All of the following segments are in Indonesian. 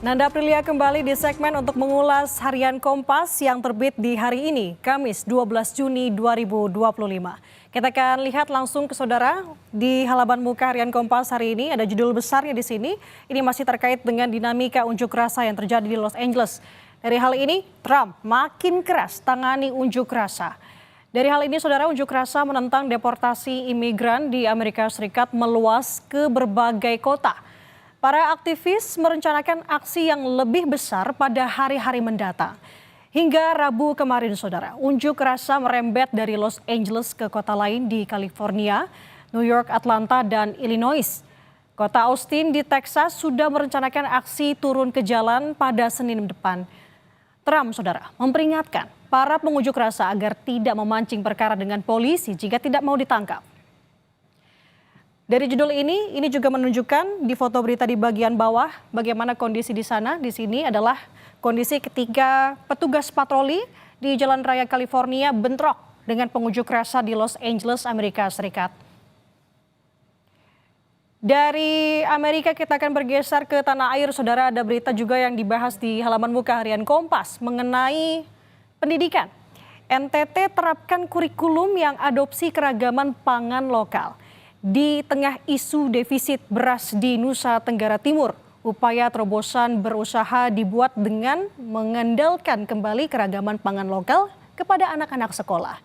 Nanda Aprilia kembali di segmen untuk mengulas harian Kompas yang terbit di hari ini, Kamis 12 Juni 2025. Kita akan lihat langsung ke saudara di halaman muka harian Kompas hari ini, ada judul besarnya di sini. Ini masih terkait dengan dinamika unjuk rasa yang terjadi di Los Angeles. Dari hal ini, Trump makin keras tangani unjuk rasa. Dari hal ini, saudara, unjuk rasa menentang deportasi imigran di Amerika Serikat meluas ke berbagai kota. Para aktivis merencanakan aksi yang lebih besar pada hari-hari mendatang. Hingga Rabu kemarin, saudara, unjuk rasa merembet dari Los Angeles ke kota lain di California, New York, Atlanta, dan Illinois. Kota Austin di Texas sudah merencanakan aksi turun ke jalan pada Senin depan. Trump, saudara, memperingatkan para pengunjuk rasa agar tidak memancing perkara dengan polisi jika tidak mau ditangkap. Dari judul ini juga menunjukkan di foto berita di bagian bawah bagaimana kondisi di sana. Di sini adalah kondisi ketika petugas patroli di Jalan Raya California bentrok dengan pengunjuk rasa di Los Angeles, Amerika Serikat. Dari Amerika kita akan bergeser ke tanah air, saudara. Ada berita juga yang dibahas di halaman muka harian Kompas mengenai pendidikan. NTT terapkan kurikulum yang adopsi keragaman pangan lokal. Di tengah isu defisit beras di Nusa Tenggara Timur, upaya terobosan berusaha dibuat dengan mengandalkan kembali keragaman pangan lokal kepada anak-anak sekolah.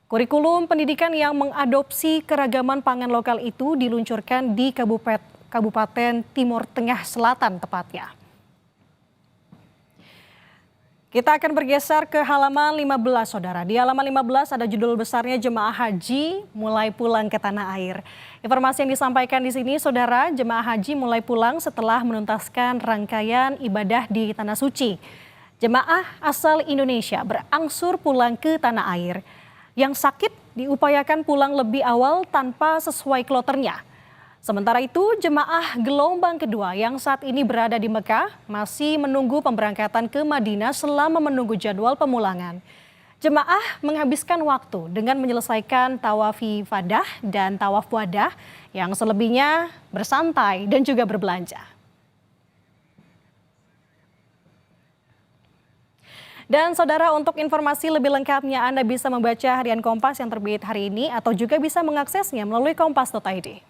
Kurikulum pendidikan yang mengadopsi keragaman pangan lokal itu diluncurkan di Kabupaten Timur Tengah Selatan tepatnya. Kita akan bergeser ke halaman 15, saudara. Di halaman 15 ada judul besarnya Jemaah Haji mulai pulang ke tanah air. Informasi yang disampaikan di sini, saudara, jemaah haji mulai pulang setelah menuntaskan rangkaian ibadah di Tanah Suci. Jemaah asal Indonesia berangsur pulang ke tanah air. Yang sakit diupayakan pulang lebih awal tanpa sesuai kloternya. Sementara itu, jemaah gelombang kedua yang saat ini berada di Mekah masih menunggu pemberangkatan ke Madinah selama menunggu jadwal pemulangan. Jemaah menghabiskan waktu dengan menyelesaikan tawaf ifadah dan tawaf wadah yang selebihnya bersantai dan juga berbelanja. Dan saudara, untuk informasi lebih lengkapnya Anda bisa membaca harian Kompas yang terbit hari ini atau juga bisa mengaksesnya melalui kompas.id.